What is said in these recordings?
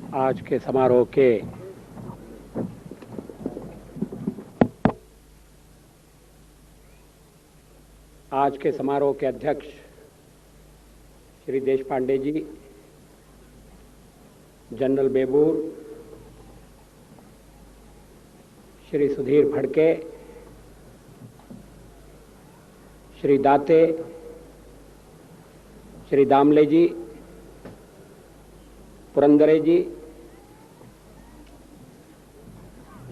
आज के समारोह के अध्यक्ष श्री देशपांडे जी, जनरल बेबूर, श्री सुधीर फड़के, श्री दाते, श्री दामले जी, पुरंदरे जी,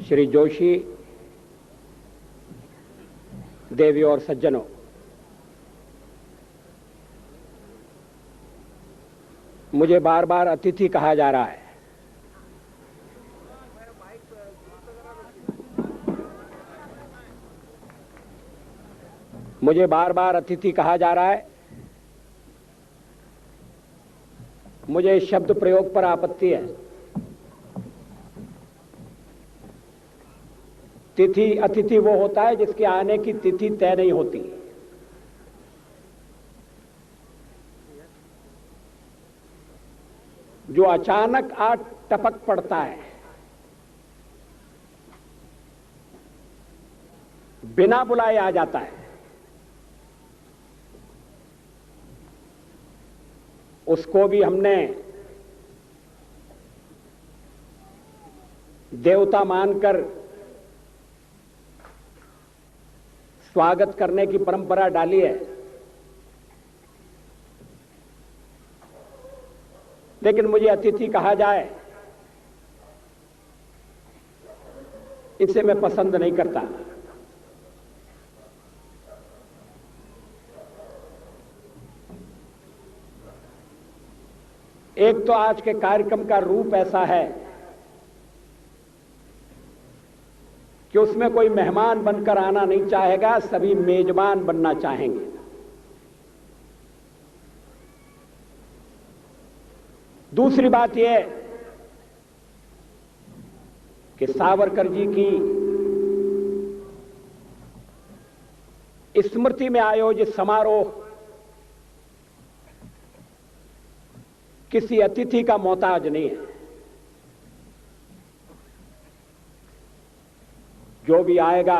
श्री जोशी, देवी और सज्जनों, मुझे बार बार अतिथि कहा जा रहा है। मुझे बार बार अतिथि कहा जा रहा है। मुझे इस शब्द प्रयोग पर आपत्ति है। अतिथि वो होता है जिसके आने की तिथि तय नहीं होती। जो अचानक आ टपक पड़ता है, बिना बुलाए आ जाता है, उसको भी हमने देवता मानकर स्वागत करने की परंपरा डाली है। लेकिन मुझे अतिथि कहा जाए, इसे मैं पसंद नहीं करता। एक तो आज के कार्यक्रम का रूप ऐसा है कि उसमें कोई मेहमान बनकर आना नहीं चाहेगा, सभी मेजबान बनना चाहेंगे। दूसरी बात यह कि सावरकर जी की स्मृति में आयोजित समारोह किसी अतिथि का मोहताज नहीं है। जो भी आएगा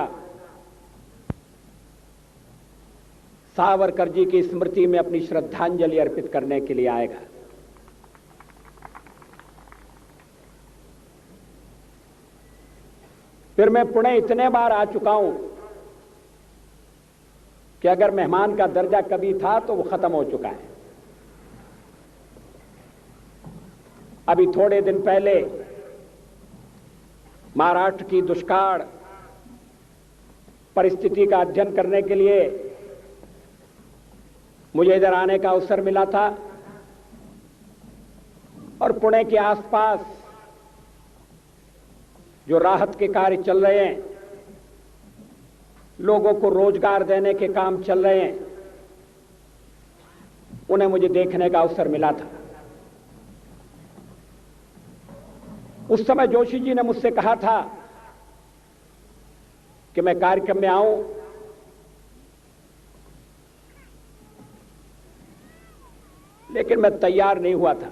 सावरकर जी की स्मृति में अपनी श्रद्धांजलि अर्पित करने के लिए आएगा। फिर मैं पुणे इतने बार आ चुका हूं कि अगर मेहमान का दर्जा कभी था तो वो खत्म हो चुका है। अभी थोड़े दिन पहले महाराष्ट्र की दुष्काल परिस्थिति का अध्ययन करने के लिए मुझे इधर आने का अवसर मिला था और पुणे के आसपास जो राहत के कार्य चल रहे हैं, लोगों को रोजगार देने के काम चल रहे हैं, उन्हें मुझे देखने का अवसर मिला था। उस समय जोशी जी ने मुझसे कहा था कि मैं कार्यक्रम में आऊं, लेकिन मैं तैयार नहीं हुआ था।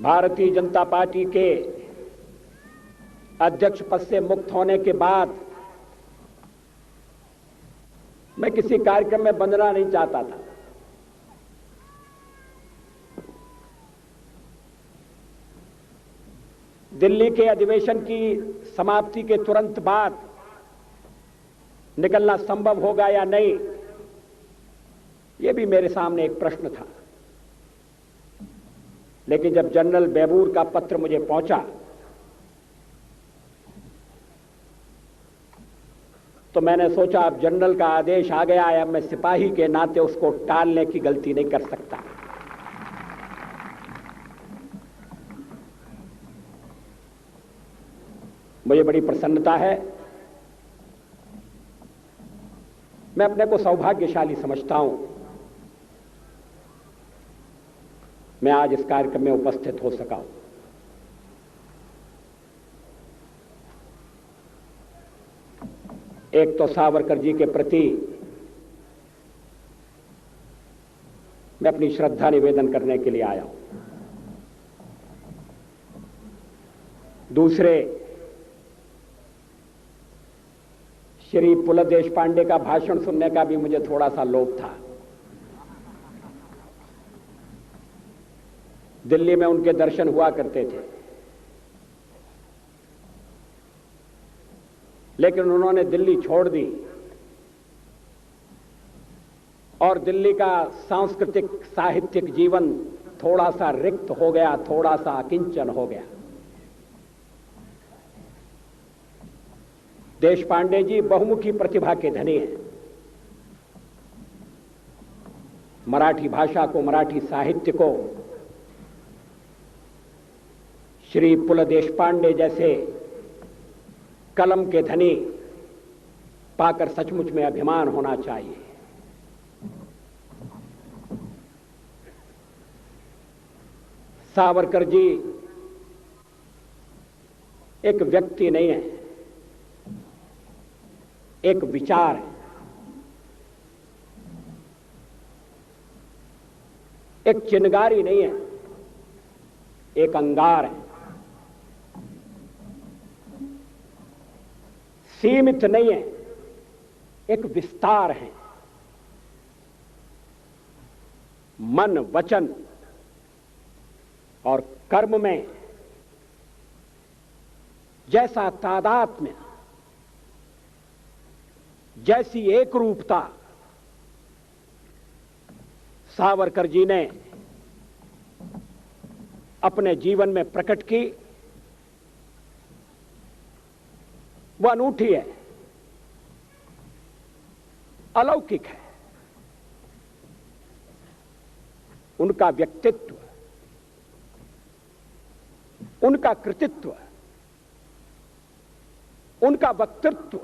भारतीय जनता पार्टी के अध्यक्ष पद से मुक्त होने के बाद मैं किसी कार्यक्रम में बंधना नहीं चाहता था। दिल्ली के अधिवेशन की समाप्ति के तुरंत बाद निकलना संभव होगा या नहीं, यह भी मेरे सामने एक प्रश्न था। लेकिन जब जनरल बेबूर का पत्र मुझे पहुंचा तो मैंने सोचा अब जनरल का आदेश आ गया है, अब मैं सिपाही के नाते उसको टालने की गलती नहीं कर सकता। मुझे बड़ी प्रसन्नता है, मैं अपने को सौभाग्यशाली समझता हूं मैं आज इस कार्यक्रम में उपस्थित हो सका हूं। एक तो सावरकर जी के प्रति मैं अपनी श्रद्धा निवेदन करने के लिए आया हूं। दूसरे, श्री पुल देशपांडे का भाषण सुनने का भी मुझे थोड़ा सा लोभ था। दिल्ली में उनके दर्शन हुआ करते थे, लेकिन उन्होंने दिल्ली छोड़ दी और दिल्ली का सांस्कृतिक साहित्यिक जीवन थोड़ा सा रिक्त हो गया, थोड़ा सा अकिंचन हो गया। देशपांडे जी बहुमुखी प्रतिभा के धनी हैं। मराठी भाषा को, मराठी साहित्य को श्री पुल देशपांडे जैसे कलम के धनी पाकर सचमुच में अभिमान होना चाहिए। सावरकर जी एक व्यक्ति नहीं है, एक विचार है, एक चिनगारी नहीं है, एक अंगार है। सीमित नहीं है, एक विस्तार है। मन, वचन और कर्म में जैसा तादात्म्य, जैसी एक रूपता सावरकर जी ने अपने जीवन में प्रकट की, वह अनूठी है, अलौकिक है। उनका व्यक्तित्व, उनका कृतित्व, उनका वक्तृत्व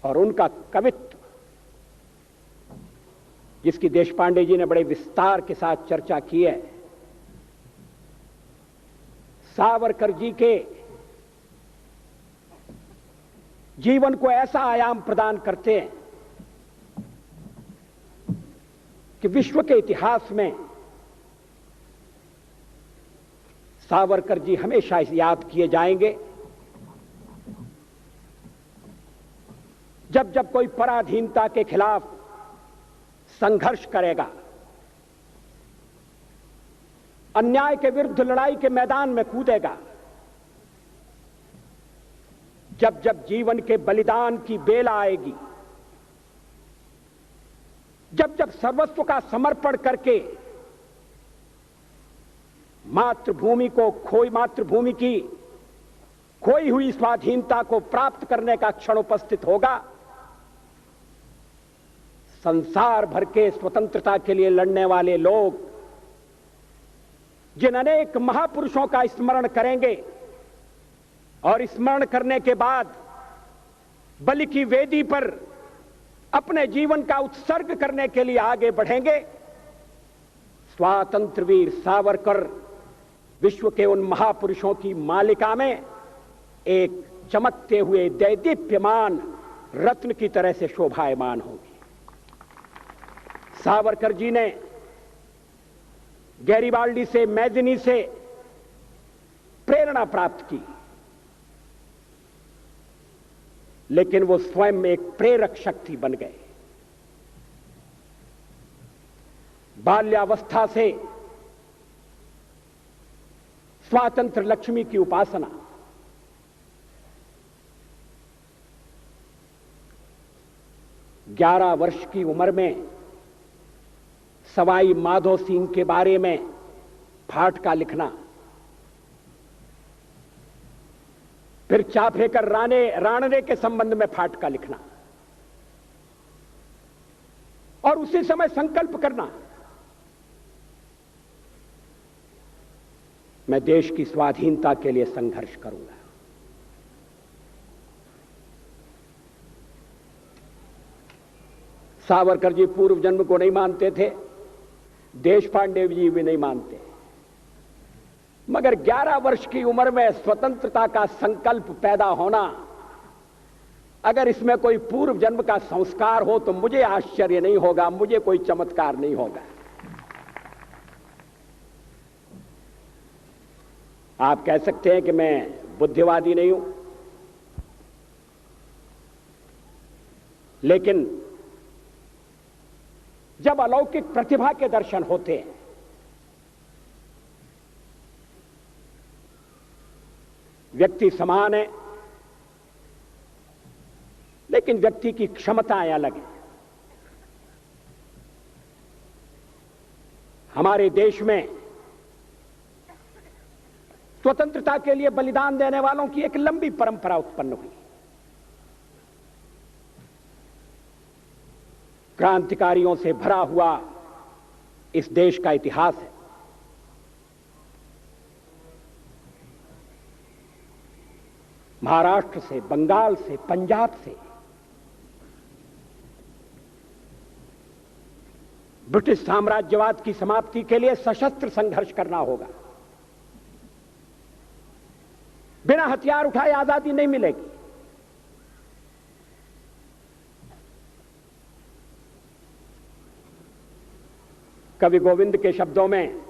और उनका कवित्व, जिसकी देशपांडे जी ने बड़े विस्तार के साथ चर्चा की है, सावरकर जी के जीवन को ऐसा आयाम प्रदान करते हैं कि विश्व के इतिहास में सावरकर जी हमेशा याद किए जाएंगे। जब जब कोई पराधीनता के खिलाफ संघर्ष करेगा, अन्याय के विरुद्ध लड़ाई के मैदान में कूदेगा, जब जब जीवन के बलिदान की बेला आएगी, जब जब सर्वस्व का समर्पण करके मातृभूमि की खोई हुई स्वाधीनता को प्राप्त करने का क्षण उपस्थित होगा, संसार भर के स्वतंत्रता के लिए लड़ने वाले लोग जिन अनेक महापुरुषों का स्मरण करेंगे और स्मरण करने के बाद बलि की वेदी पर अपने जीवन का उत्सर्ग करने के लिए आगे बढ़ेंगे, स्वातंत्र वीर सावरकर विश्व के उन महापुरुषों की मालिका में एक चमकते हुए दैदीप्यमान रत्न की तरह से शोभायमान होगी। सावरकर जी ने गैरिबाल्डी से, मैजिनी से प्रेरणा प्राप्त की, लेकिन वो स्वयं एक प्रेरक शक्ति बन गए। बाल्यावस्था से स्वातंत्र लक्ष्मी की उपासना, ग्यारह वर्ष की उम्र में सवाई माधो सिंह के बारे में फाटका लिखना, फिर चाफेकर राणने के संबंध में फाटका लिखना और उसी समय संकल्प करना, मैं देश की स्वाधीनता के लिए संघर्ष करूंगा। सावरकर जी पूर्व जन्म को नहीं मानते थे, देशपांडे जी भी नहीं मानते, मगर 11 वर्ष की उम्र में स्वतंत्रता का संकल्प पैदा होना, अगर इसमें कोई पूर्व जन्म का संस्कार हो तो मुझे आश्चर्य नहीं होगा, मुझे कोई चमत्कार नहीं होगा। आप कह सकते हैं कि मैं बुद्धिवादी नहीं हूं, लेकिन जब अलौकिक प्रतिभा के दर्शन होते हैं, व्यक्ति समान है लेकिन व्यक्ति की क्षमताएं अलग हैं। हमारे देश में स्वतंत्रता के लिए बलिदान देने वालों की एक लंबी परंपरा उत्पन्न हुई। क्रांतिकारियों से भरा हुआ इस देश का इतिहास है। महाराष्ट्र से, बंगाल से, पंजाब से ब्रिटिश साम्राज्यवाद की समाप्ति के लिए सशस्त्र संघर्ष करना होगा। बिना हथियार उठाए आजादी नहीं मिलेगी। कवि गोविंद के शब्दों में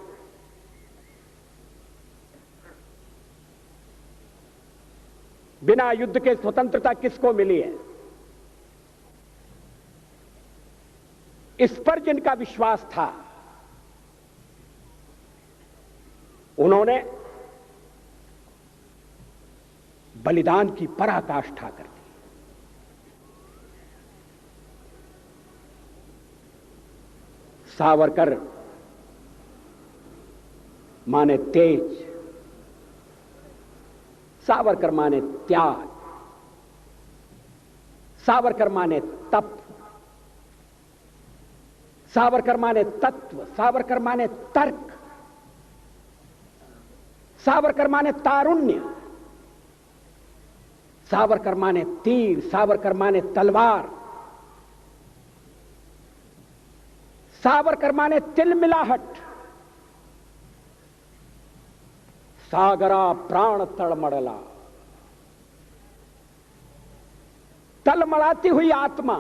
बिना युद्ध के स्वतंत्रता किसको मिली है? इस पर जिनका विश्वास था उन्होंने बलिदान की पराकाष्ठा कर दी। सावरकर माने तेज, सावरकर माने त्याग, सावरकर माने तप, सावरकर माने तत्व, सावरकर माने तर्क, सावरकर माने तारुण्य, सावरकर माने तीर, सावरकर माने तलवार, सावरकर माने तिलमिलाहट, सागरा प्राण तड़मड़ला, तलमड़ाती हुई आत्मा।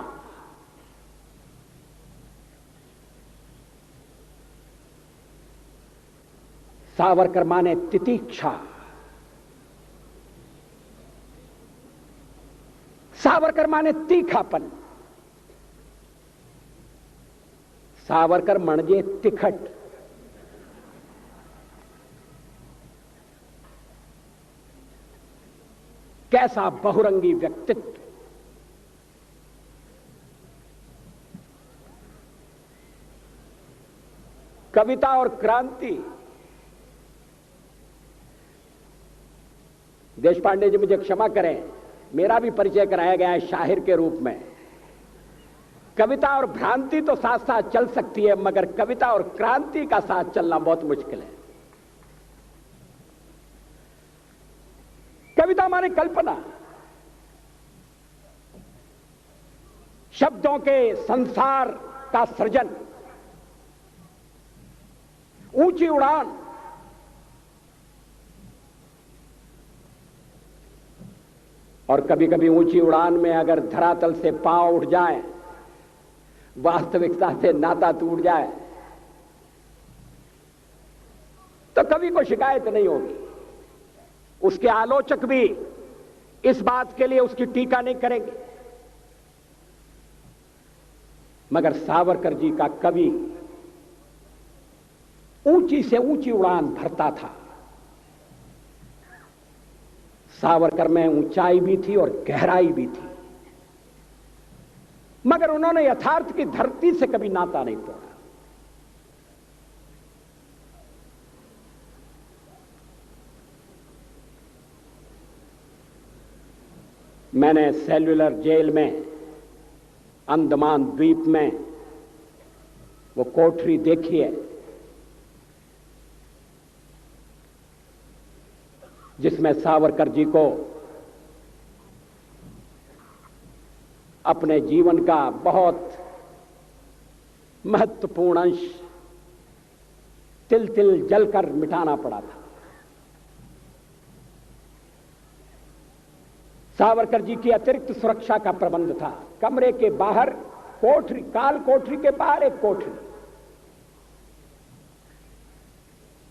सावरकर माने तितीक्षा, सावरकर माने तीखापन, सावरकर म्हणजे तिखट। कैसा बहुरंगी व्यक्तित्व। कविता और क्रांति। देशपांडे जी मुझे क्षमा करें, मेरा भी परिचय कराया गया है शाहिर के रूप में। कविता और भ्रांति तो साथ साथ चल सकती है, मगर कविता और क्रांति का साथ चलना बहुत मुश्किल है। कविता माने कल्पना, शब्दों के संसार का सृजन, ऊंची उड़ान। और कभी कभी ऊंची उड़ान में अगर धरातल से पांव उठ जाए, वास्तविकता से नाता टूट जाए, तो कभी कोई शिकायत नहीं होगी। उसके आलोचक भी इस बात के लिए उसकी टीका नहीं करेंगे। मगर सावरकर जी का कवि ऊंची से ऊंची उड़ान भरता था। सावरकर में ऊंचाई भी थी और गहराई भी थी, मगर उन्होंने यथार्थ की धरती से कभी नाता नहीं तोड़ा। मैंने सेल्युलर जेल में, अंडमान द्वीप में वो कोठरी देखी है जिसमें सावरकर जी को अपने जीवन का बहुत महत्वपूर्ण अंश तिल तिल जलकर मिटाना पड़ा था। सावरकर जी की अतिरिक्त सुरक्षा का प्रबंध था। कमरे के बाहर कोठरी, काल कोठरी के बाहर एक कोठरी,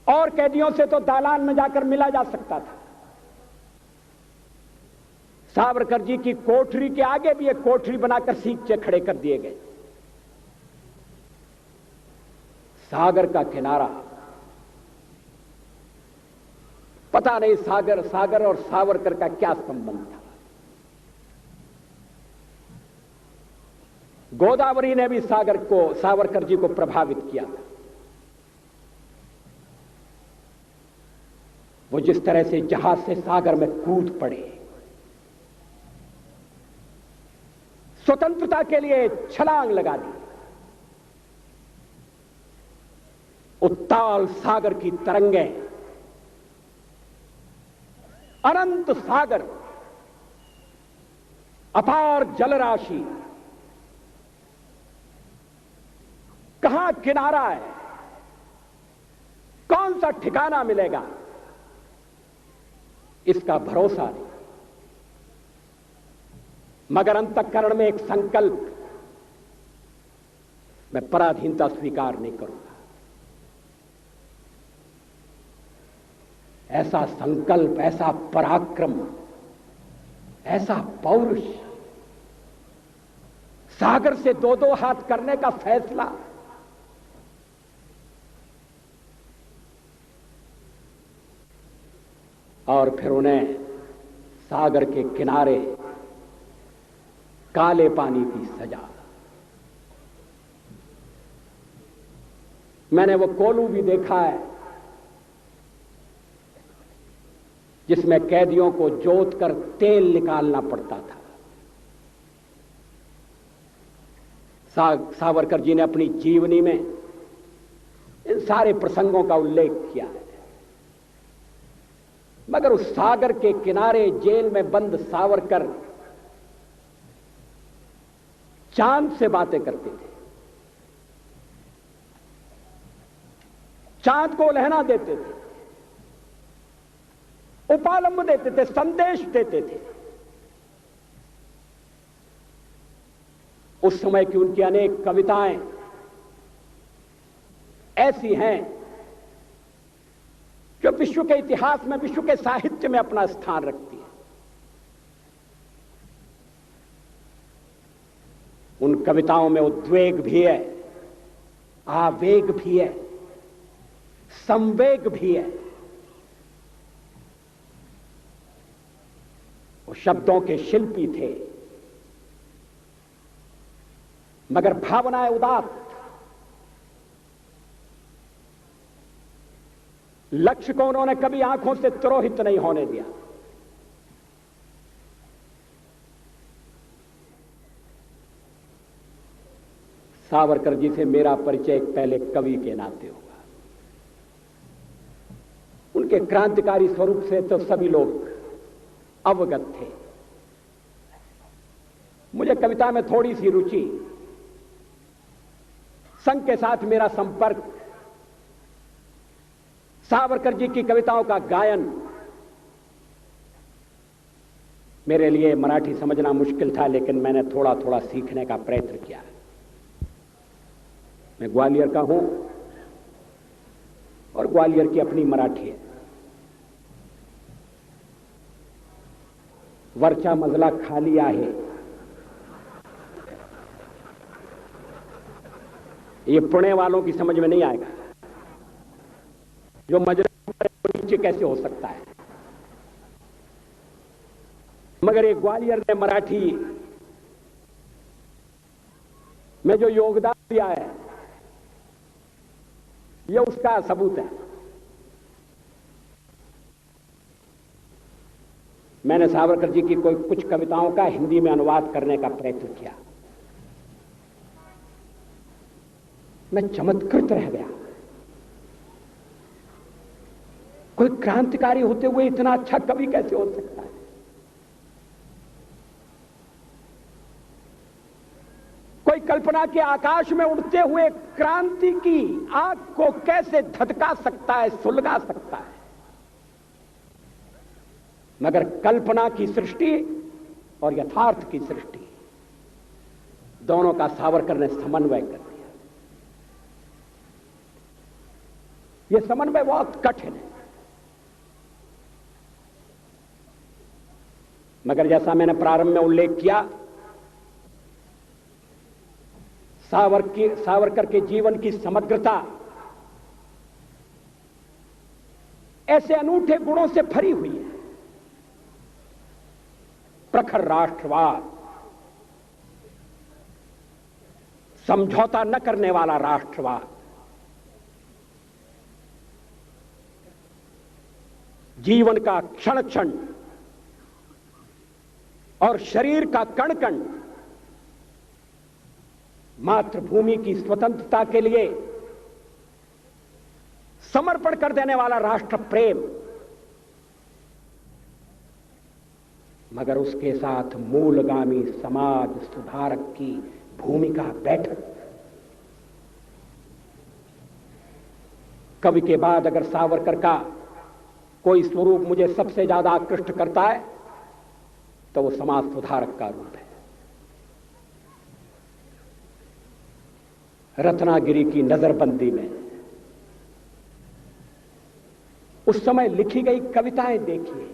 और कैदियों से तो दालान में जाकर मिला जा सकता था। सावरकर जी की कोठरी के आगे भी एक कोठरी बनाकर सींचे खड़े कर दिए गए। सागर का किनारा, पता नहीं सागर और सावरकर का क्या संबंध था। गोदावरी ने भी सावरकर जी को प्रभावित किया था। वो जिस तरह से जहाज से सागर में कूद पड़े, स्वतंत्रता के लिए छलांग लगा दी, उत्ताल सागर की तरंगें, अनंत सागर, अपार जलराशि, कहां किनारा है, कौन सा ठिकाना मिलेगा, इसका भरोसा नहीं। मगर अंतःकरण में एक संकल्प, मैं पराधीनता स्वीकार नहीं करूंगा। ऐसा संकल्प, ऐसा पराक्रम, ऐसा पौरुष, सागर से दो दो हाथ करने का फैसला, और फिर उन्हें सागर के किनारे काले पानी की सजा। मैंने वो कोलू भी देखा है जिसमें कैदियों को जोत कर तेल निकालना पड़ता था। सावरकर जी ने अपनी जीवनी में इन सारे प्रसंगों का उल्लेख किया है। मगर उस सागर के किनारे जेल में बंद सावरकर चांद से बातें करते थे, चांद को लहना देते थे, उपालंब देते थे, संदेश देते थे। उस समय की उनकी अनेक कविताएं ऐसी हैं जो विश्व के इतिहास में, विश्व के साहित्य में अपना स्थान रखती है। उन कविताओं में उद्वेग भी है, आवेग भी है, संवेग भी है। वो शब्दों के शिल्पी थे, मगर भावनाएं उदात्त। लक्ष्य को उन्होंने कभी आंखों से तिरोहित नहीं होने दिया। सावरकर जी से मेरा परिचय एक पहले कवि के नाते होगा। उनके क्रांतिकारी स्वरूप से तो सभी लोग अवगत थे। मुझे कविता में थोड़ी सी रुचि, संघ के साथ मेरा संपर्क, सावरकर जी की कविताओं का गायन, मेरे लिए मराठी समझना मुश्किल था, लेकिन मैंने थोड़ा थोड़ा सीखने का प्रयत्न किया। मैं ग्वालियर का हूं और ग्वालियर की अपनी मराठी है। वरचा मजला खाली आहे, ये पुणे वालों की समझ में नहीं आएगा। जो मजला नीचे कैसे हो सकता है, मगर ये ग्वालियर ने मराठी में जो योगदान दिया है, यह उसका सबूत है। मैंने सावरकर जी की कुछ कविताओं का हिंदी में अनुवाद करने का प्रयत्न किया। मैं चमत्कृत रह गया। कोई क्रांतिकारी होते हुए इतना अच्छा कवि कैसे हो सकता है? कोई कल्पना के आकाश में उड़ते हुए क्रांति की आग को कैसे धधका सकता है, सुलगा सकता है? मगर कल्पना की सृष्टि और यथार्थ की सृष्टि, दोनों का सावरकर ने समन्वय कर दिया। यह समन्वय बहुत कठिन है। मगर जैसा मैंने प्रारंभ में उल्लेख किया, सावरकर के जीवन की समग्रता ऐसे अनूठे गुणों से भरी हुई है। प्रखर राष्ट्रवाद, समझौता न करने वाला राष्ट्रवाद, जीवन का क्षण क्षण और शरीर का कण कण मातृभूमि की स्वतंत्रता के लिए समर्पण कर देने वाला राष्ट्र प्रेम, मगर उसके साथ मूलगामी समाज सुधारक की भूमिका बैठक। कवि के बाद अगर सावरकर का कोई स्वरूप मुझे सबसे ज्यादा आकृष्ट करता है तो वो समाज सुधारक का रूप है। रत्नागिरी की नजरबंदी में उस समय लिखी गई कविताएं देखिए।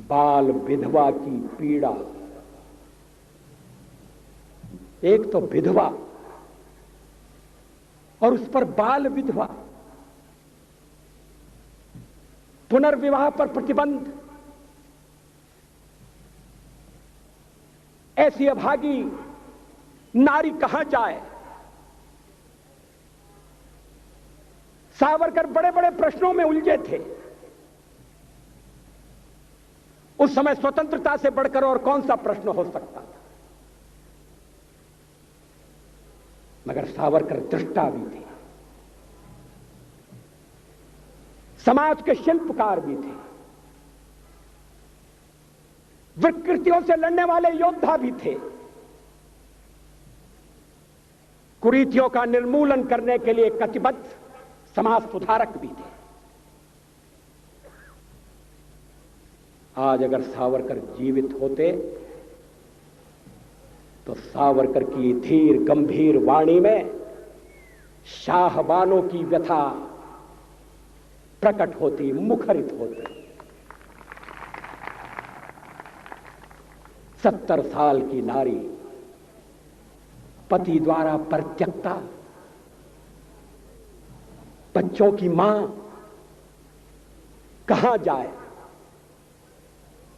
बाल विधवा की पीड़ा, एक तो विधवा और उस पर बाल विधवा, पुनर्विवाह पर प्रतिबंध, ऐसी अभागी नारी कहां जाए। सावरकर बड़े बड़े प्रश्नों में उलझे थे। उस समय स्वतंत्रता से बढ़कर और कौन सा प्रश्न हो सकता था। मगर सावरकर दृष्टा भी थे, समाज के शिल्पकार भी थे, विकृतियों से लड़ने वाले योद्धा भी थे, कुरीतियों का निर्मूलन करने के लिए कटिबद्ध समाज सुधारक भी थे। आज अगर सावरकर जीवित होते तो सावरकर की धीर गंभीर वाणी में शाहबानों की व्यथा प्रकट होती, मुखरित होती। 70 साल की नारी, पति द्वारा परित्यक्ता, बच्चों की मां, कहां जाए,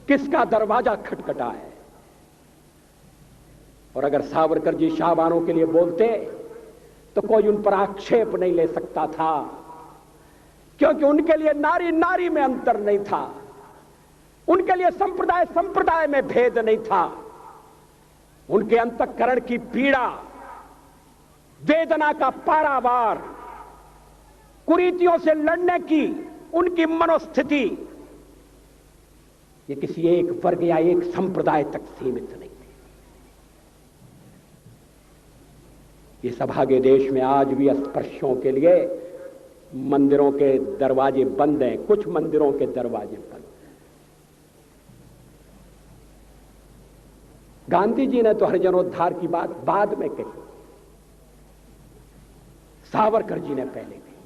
किसका दरवाजा खटखटाए। और अगर सावरकर जी शाहबानों के लिए बोलते तो कोई उन पर आक्षेप नहीं ले सकता था, क्योंकि उनके लिए नारी नारी में अंतर नहीं था, उनके लिए संप्रदाय संप्रदाय में भेद नहीं था। उनके अंतःकरण की पीड़ा, वेदना का पारावार, कुरीतियों से लड़ने की उनकी मनोस्थिति, ये किसी एक वर्ग या एक संप्रदाय तक सीमित नहीं थी। इस अभागे देश में आज भी अस्पृश्यों के लिए मंदिरों के दरवाजे बंद हैं, कुछ मंदिरों के दरवाजे बंद हैं। गांधी जी ने तो हरिजनोद्धार की बात बाद में कही, सावरकर जी ने पहले कही।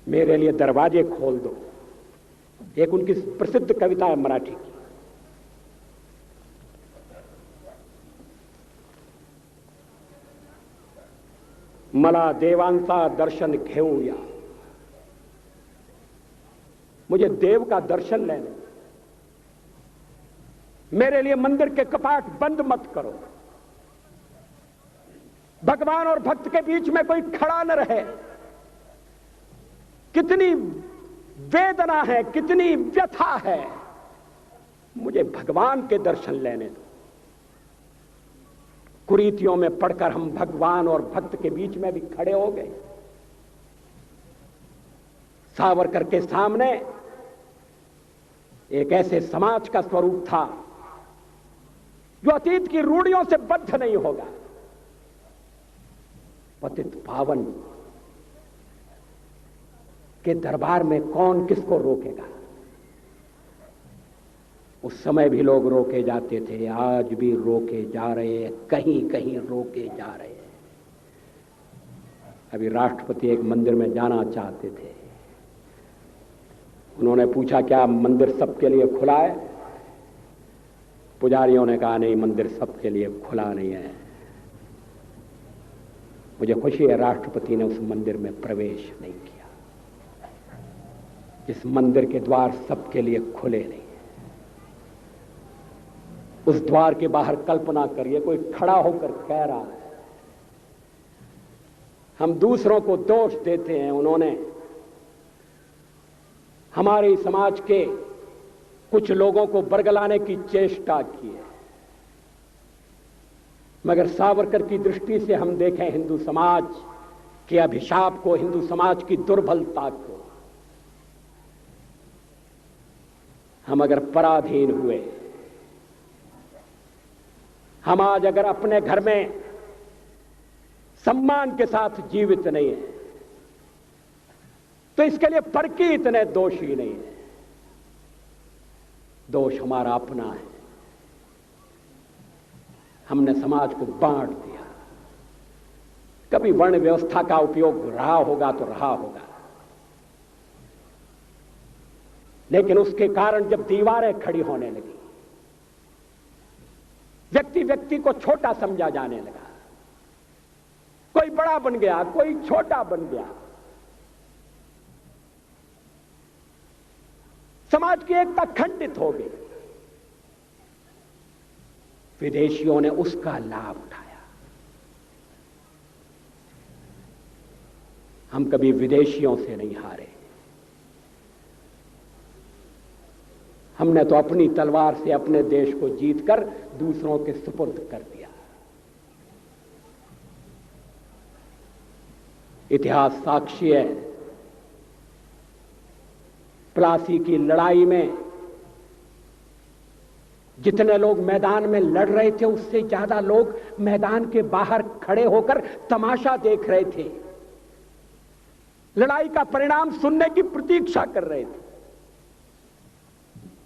मेरे लिए दरवाजे खोल दो, एक उनकी प्रसिद्ध कविता है मराठी की। मला देवांचा दर्शन घेऊया, मुझे देव का दर्शन लेने, मेरे लिए मंदिर के कपाट बंद मत करो, भगवान और भक्त के बीच में कोई खड़ा न रहे। कितनी वेदना है, कितनी व्यथा है, मुझे भगवान के दर्शन लेने दो। कुरीतियों में पड़कर हम भगवान और भक्त के बीच में भी खड़े हो गए। सावरकर के सामने एक ऐसे समाज का स्वरूप था जो अतीत की रूढ़ियों से बद्ध नहीं होगा। पतित पावन के दरबार में कौन किसको रोकेगा। उस समय भी लोग रोके जाते थे, आज भी रोके जा रहे हैं, कहीं कहीं रोके जा रहे हैं। अभी राष्ट्रपति एक मंदिर में जाना चाहते थे, उन्होंने पूछा क्या मंदिर सबके लिए खुला है? पुजारियों ने कहा नहीं, मंदिर सबके लिए खुला नहीं है। मुझे खुशी है राष्ट्रपति ने उस मंदिर में प्रवेश नहीं किया। इस मंदिर के द्वार सबके लिए खुले नहीं है। उस द्वार के बाहर कल्पना करिए कोई खड़ा होकर कह रहा है, हम दूसरों को दोष देते हैं, उन्होंने हमारे समाज के कुछ लोगों को बरगलाने की चेष्टा की है, मगर सावरकर की दृष्टि से हम देखें हिंदू समाज के अभिशाप को, हिंदू समाज की दुर्बलता को, हम अगर पराधीन हुए, हम आज अगर अपने घर में सम्मान के साथ जीवित नहीं है, तो इसके लिए फर्की इतने दोषी नहीं है। दोष हमारा अपना है, हमने समाज को बांट दिया। कभी वर्ण व्यवस्था का उपयोग रहा होगा तो रहा होगा, लेकिन उसके कारण जब दीवारें खड़ी होने लगी, व्यक्ति व्यक्ति को छोटा समझा जाने लगा, कोई बड़ा बन गया, कोई छोटा बन गया, समाज की एकता खंडित हो गई। विदेशियों ने उसका लाभ उठाया। हम कभी विदेशियों से नहीं हारे, हमने तो अपनी तलवार से अपने देश को जीतकर दूसरों के सुपुर्द कर दिया। इतिहास साक्षी है, प्लासी की लड़ाई में जितने लोग मैदान में लड़ रहे थे, उससे ज्यादा लोग मैदान के बाहर खड़े होकर तमाशा देख रहे थे, लड़ाई का परिणाम सुनने की प्रतीक्षा कर रहे थे।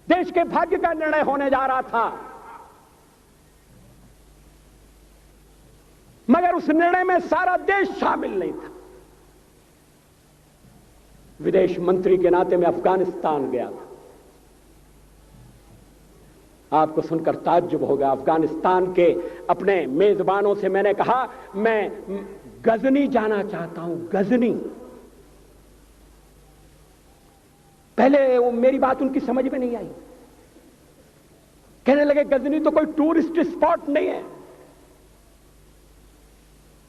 देश के भाग्य का निर्णय होने जा रहा था, मगर उस निर्णय में सारा देश शामिल नहीं था। विदेश मंत्री के नाते मैं अफगानिस्तान गया था। आपको सुनकर ताज्जुब होगा, अफगानिस्तान के अपने मेजबानों से मैंने कहा मैं गजनी जाना चाहता हूं, गजनी। पहले वो मेरी बात उनकी समझ में नहीं आई, कहने लगे गजनी तो कोई टूरिस्ट स्पॉट नहीं है,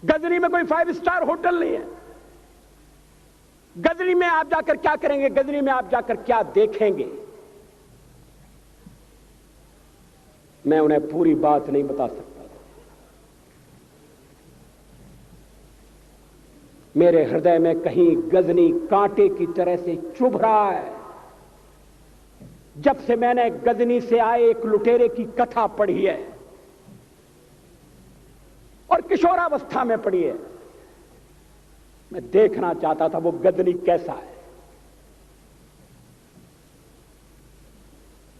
गजनी में कोई 5 स्टार होटल नहीं है, गजनी में आप जाकर क्या करेंगे, गजनी में आप जाकर क्या देखेंगे। मैं उन्हें पूरी बात नहीं बता सकता था। मेरे हृदय में कहीं गजनी कांटे की तरह से चुभ रहा है। जब से मैंने गजनी से आए एक लुटेरे की कथा पढ़ी है और किशोरावस्था में पढ़ी है, मैं देखना चाहता था वो गजनी कैसा है।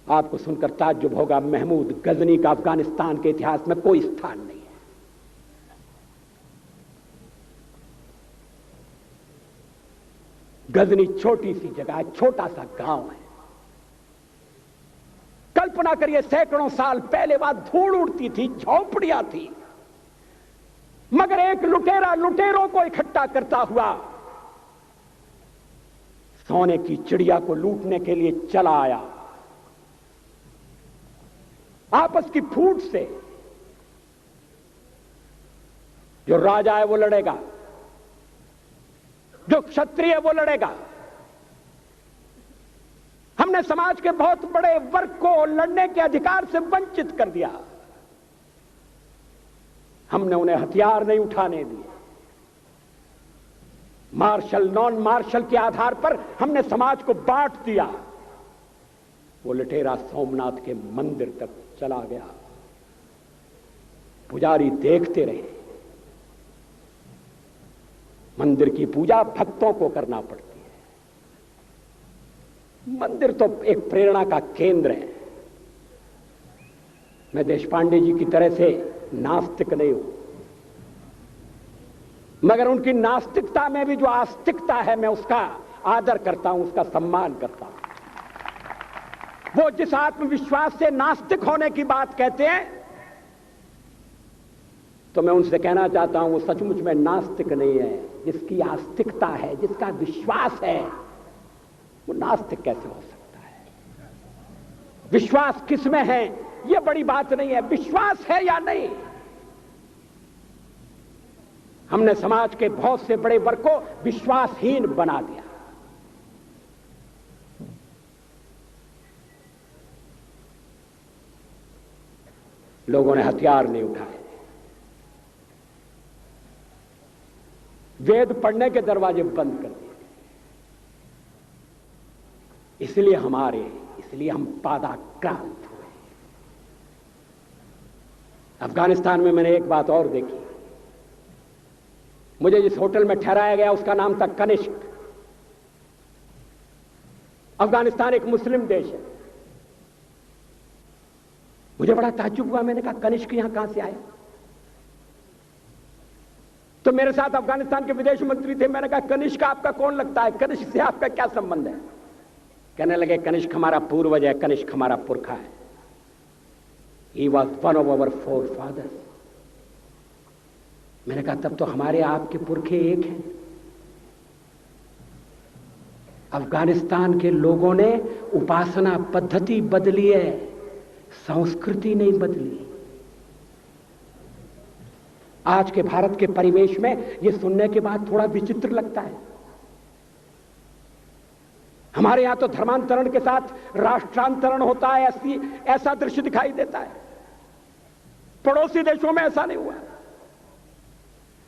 आपको सुनकर ताज्जुब होगा, महमूद गजनी का अफगानिस्तान के इतिहास में कोई स्थान नहीं है। गजनी छोटी सी जगह है, छोटा सा गांव है। कल्पना करिए, सैकड़ों साल पहले वहां धूल उड़ती थी, झोंपड़ियां थी, मगर एक लुटेरा लुटेरों को इकट्ठा करता हुआ सोने की चिड़िया को लूटने के लिए चला आया। आपस की फूट से जो राजा है वो लड़ेगा, जो क्षत्रिय है वो लड़ेगा। हमने समाज के बहुत बड़े वर्ग को लड़ने के अधिकार से वंचित कर दिया। हमने उन्हें हथियार नहीं उठाने दिए। मार्शल नॉन मार्शल के आधार पर हमने समाज को बांट दिया। वो लुटेरा सोमनाथ के मंदिर तक चला गया, पुजारी देखते रहे। मंदिर की पूजा भक्तों को करना पड़ती है। मंदिर तो एक प्रेरणा का केंद्र है, मैं देशपांडे जी की तरह से नास्तिक नहीं हूं, मगर उनकी नास्तिकता में भी जो आस्तिकता है मैं उसका आदर करता हूं, उसका सम्मान करता हूं। वो जिस आत्मविश्वास से नास्तिक होने की बात कहते हैं, तो मैं उनसे कहना चाहता हूं वो सचमुच में नास्तिक नहीं है। जिसकी आस्तिकता है, जिसका विश्वास है, वो नास्तिक कैसे हो सकता है? विश्वास किसमें है यह बड़ी बात नहीं है, विश्वास है या नहीं। हमने समाज के बहुत से बड़े वर्ग को विश्वासहीन बना दिया। लोगों ने हथियार नहीं उठाए, वेद पढ़ने के दरवाजे बंद कर दिए। इसलिए हम पादाक्रांत हुए। अफगानिस्तान में मैंने एक बात और देखी। मुझे जिस होटल में ठहराया गया उसका नाम था कनिष्क। अफगानिस्तान एक मुस्लिम देश है। मुझे बड़ा ताज्जुब हुआ, मैंने कहा कनिष्क यहां कहां से आया? तो मेरे साथ अफगानिस्तान के विदेश मंत्री थे। मैंने कहा कनिष्क आपका कौन लगता है, कनिष्क से आपका क्या संबंध है? कहने लगे कनिष्क हमारा पूर्वज है, कनिष्क हमारा पुरखा है। He was one of our forefathers। मैंने कहा तब तो हमारे आपके पुरखे एक हैं। अफगानिस्तान के लोगों ने उपासना पद्धति बदली है, संस्कृति नहीं बदली। आज के भारत के परिवेश में यह सुनने के बाद थोड़ा विचित्र लगता है। हमारे यहां तो धर्मांतरण के साथ राष्ट्रांतरण होता है, ऐसा दृश्य दिखाई देता है। पड़ोसी देशों में ऐसा नहीं हुआ।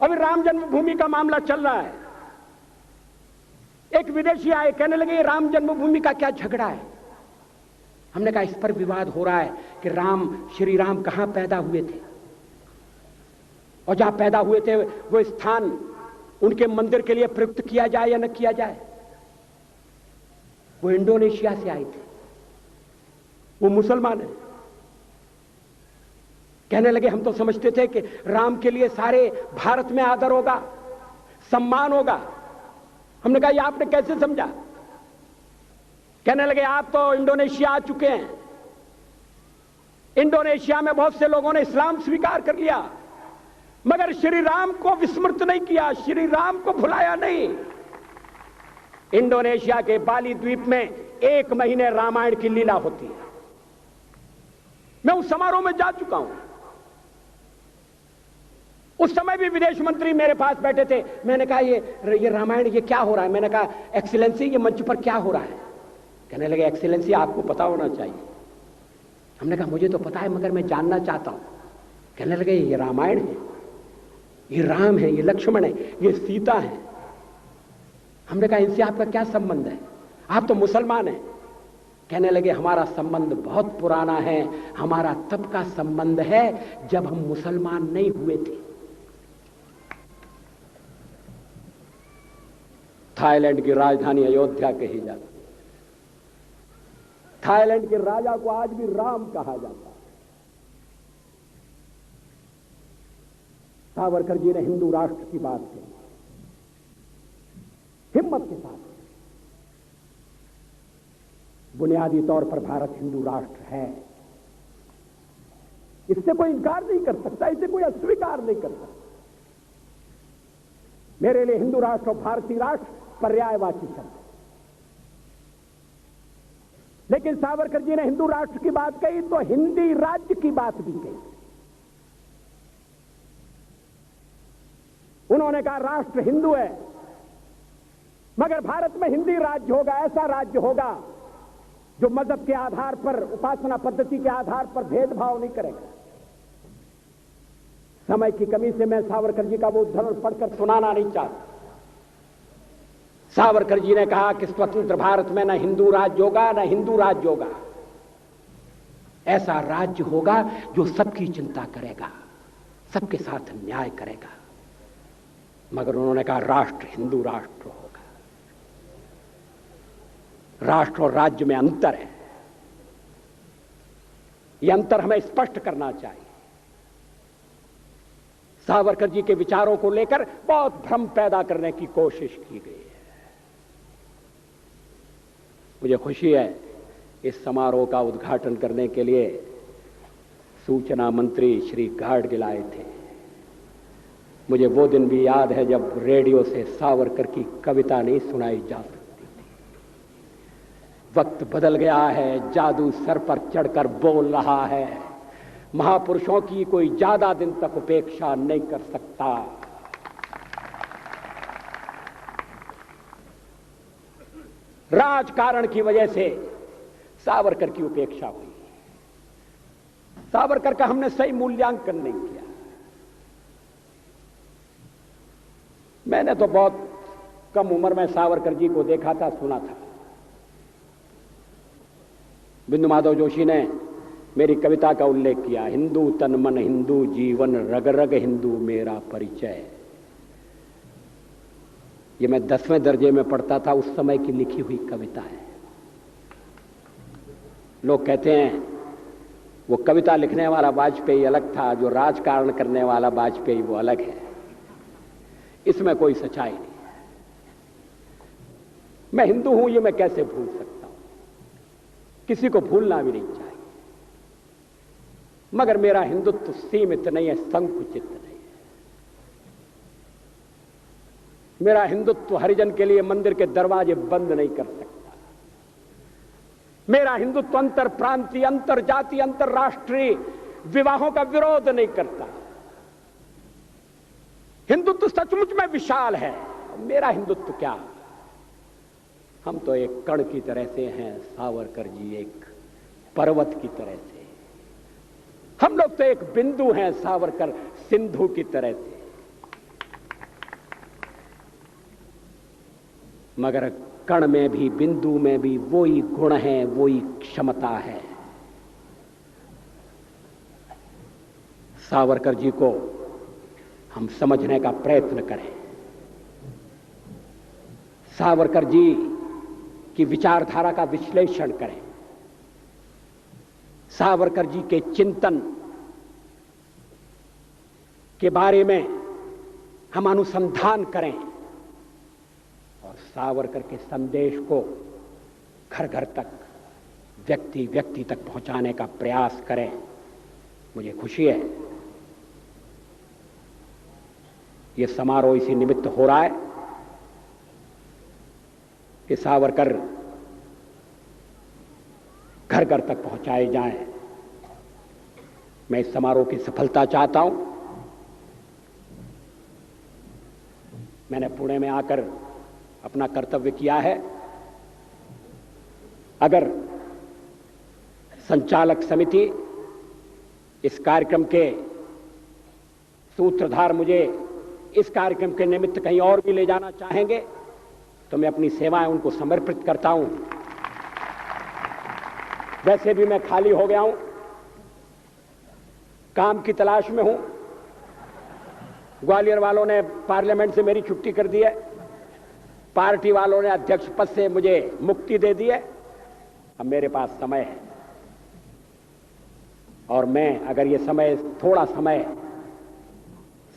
अभी राम जन्मभूमि का मामला चल रहा है। एक विदेशी आए, कहने लगे राम जन्मभूमि का क्या झगड़ा है? हमने कहा इस पर विवाद हो रहा है कि श्री राम कहां पैदा हुए थे, और जहां पैदा हुए थे वो स्थान उनके मंदिर के लिए प्रयुक्त किया जाए या न किया जाए। वो इंडोनेशिया से आए थे, वो मुसलमान है। कहने लगे हम तो समझते थे कि राम के लिए सारे भारत में आदर होगा, सम्मान होगा। हमने कहा ये आपने कैसे समझा? कहने लगे आप तो इंडोनेशिया आ चुके हैं। इंडोनेशिया में बहुत से लोगों ने इस्लाम स्वीकार कर लिया, मगर श्री राम को विस्मृत नहीं किया, श्री राम को भुलाया नहीं। इंडोनेशिया के बाली द्वीप में 1 महीने रामायण की लीला होती है। मैं उस समारोह में जा चुका हूं। उस समय भी विदेश मंत्री मेरे पास बैठे थे। मैंने कहा ये रामायण ये क्या हो रहा है? मैंने कहा एक्सीलेंसी ये मंच पर क्या हो रहा है? कहने लगे एक्सीलेंसी आपको पता होना चाहिए। हमने कहा मुझे तो पता है मगर मैं जानना चाहता हूं। कहने लगे ये रामायण है, ये राम है, ये लक्ष्मण है, ये सीता है। हमने कहा इनसे आपका क्या संबंध है? आप तो मुसलमान हैं। कहने लगे हमारा संबंध बहुत पुराना है, हमारा तब का संबंध है जब हम मुसलमान नहीं हुए थे। थाईलैंड की राजधानी अयोध्या कही जाती है। थाईलैंड के राजा को आज भी राम कहा जाता है। सावरकर जी ने हिंदू राष्ट्र की बात की, हिम्मत के साथ। बुनियादी तौर पर भारत हिंदू राष्ट्र है, इससे कोई इनकार नहीं कर सकता, इसे कोई अस्वीकार नहीं कर सकता। मेरे लिए हिंदू राष्ट्र और भारतीय राष्ट्र पर्यायवाची शब्द। लेकिन सावरकर जी ने हिंदू राष्ट्र की बात कही तो हिंदी राज्य की बात भी कही। उन्होंने कहा राष्ट्र हिंदू है, मगर भारत में हिंदी राज्य होगा, ऐसा राज्य होगा जो मजहब के आधार पर, उपासना पद्धति के आधार पर भेदभाव नहीं करेगा। समय की कमी से मैं सावरकर जी का वो उद्धरण पढ़कर सुनाना नहीं चाहता। सावरकर जी ने कहा कि स्वतंत्र भारत में न हिंदू राज्य होगा, न हिंदू राज्य होगा। ऐसा राज्य होगा जो सबकी चिंता करेगा, सबके साथ न्याय करेगा। मगर उन्होंने कहा राष्ट्र हिंदू राष्ट्र होगा। राष्ट्र और राज्य में अंतर है, यह अंतर हमें स्पष्ट करना चाहिए। सावरकर जी के विचारों को लेकर बहुत भ्रम पैदा करने की कोशिश की गई है। मुझे खुशी है इस समारोह का उद्घाटन करने के लिए सूचना मंत्री श्री गाडगिल आए थे। मुझे वो दिन भी याद है जब रेडियो से सावरकर की कविता नहीं सुनाई जा सकती थी। वक्त बदल गया है, जादू सर पर चढ़कर बोल रहा है, महापुरुषों की कोई ज्यादा दिन तक उपेक्षा नहीं कर सकता। राजकारण की वजह से सावरकर की उपेक्षा हुई। सावरकर का हमने सही मूल्यांकन नहीं किया। मैंने तो बहुत कम उम्र में सावरकर जी को देखा था, सुना था। बिंदु माधव जोशी ने मेरी कविता का उल्लेख किया, हिंदू तन मन हिंदू जीवन रग रग हिंदू मेरा परिचय। ये मैं 10वें दर्जे में पढ़ता था, उस समय की लिखी हुई कविता है। लोग कहते हैं वो कविता लिखने वाला वाजपेयी अलग था, जो राजकारण करने वाला वाजपेयी वो अलग है। इसमें कोई सच्चाई नहीं है। मैं हिंदू हूं ये मैं कैसे भूल सकता हूं, किसी को भूलना भी नहीं चाहिए। मगर मेरा हिंदुत्व सीमित नहीं है, संकुचित नहीं है। मेरा हिंदुत्व हरिजन के लिए मंदिर के दरवाजे बंद नहीं कर सकता। मेरा हिंदुत्व अंतर प्रांतीय, अंतर जाति, अंतरराष्ट्रीय विवाहों का विरोध नहीं करता। हिंदुत्व सचमुच में विशाल है। मेरा हिंदुत्व क्या, हम तो एक कण की तरह से हैं, सावरकर जी एक पर्वत की तरह से। हम लोग तो एक बिंदु हैं, सावरकर सिंधु की तरह से। मगर कण में भी, बिंदु में भी वही गुण है, वही क्षमता है। सावरकर जी को हम समझने का प्रयत्न करें। सावरकर जी की विचारधारा का विश्लेषण करें। सावरकर जी के चिंतन के बारे में हम अनुसंधान करें और सावरकर के संदेश को घर घर तक, व्यक्ति व्यक्ति तक पहुंचाने का प्रयास करें। मुझे खुशी है यह समारोह इसी निमित्त हो रहा है कि सावरकर घर घर तक पहुंचाए जाएं। मैं इस समारोह की सफलता चाहता हूं। मैंने पुणे में आकर अपना कर्तव्य किया है। अगर संचालक समिति इस कार्यक्रम के सूत्रधार मुझे इस कार्यक्रम के निमित्त कहीं और भी ले जाना चाहेंगे तो मैं अपनी सेवाएं उनको समर्पित करता हूं। वैसे भी मैं खाली हो गया हूं, काम की तलाश में हूं। ग्वालियर वालों ने पार्लियामेंट से मेरी छुट्टी कर दी है, पार्टी वालों ने अध्यक्ष पद से मुझे मुक्ति दे दी है। अब मेरे पास समय है और मैं अगर ये समय, थोड़ा समय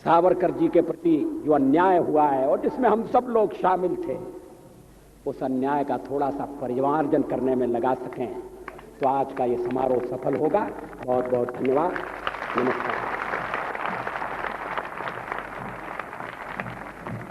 सावरकर जी के प्रति जो अन्याय हुआ है और जिसमें हम सब लोग शामिल थे, उस अन्याय का थोड़ा सा परिमार्जन करने में लगा सकें तो आज का ये समारोह सफल होगा। बहुत बहुत धन्यवाद। नमस्कार।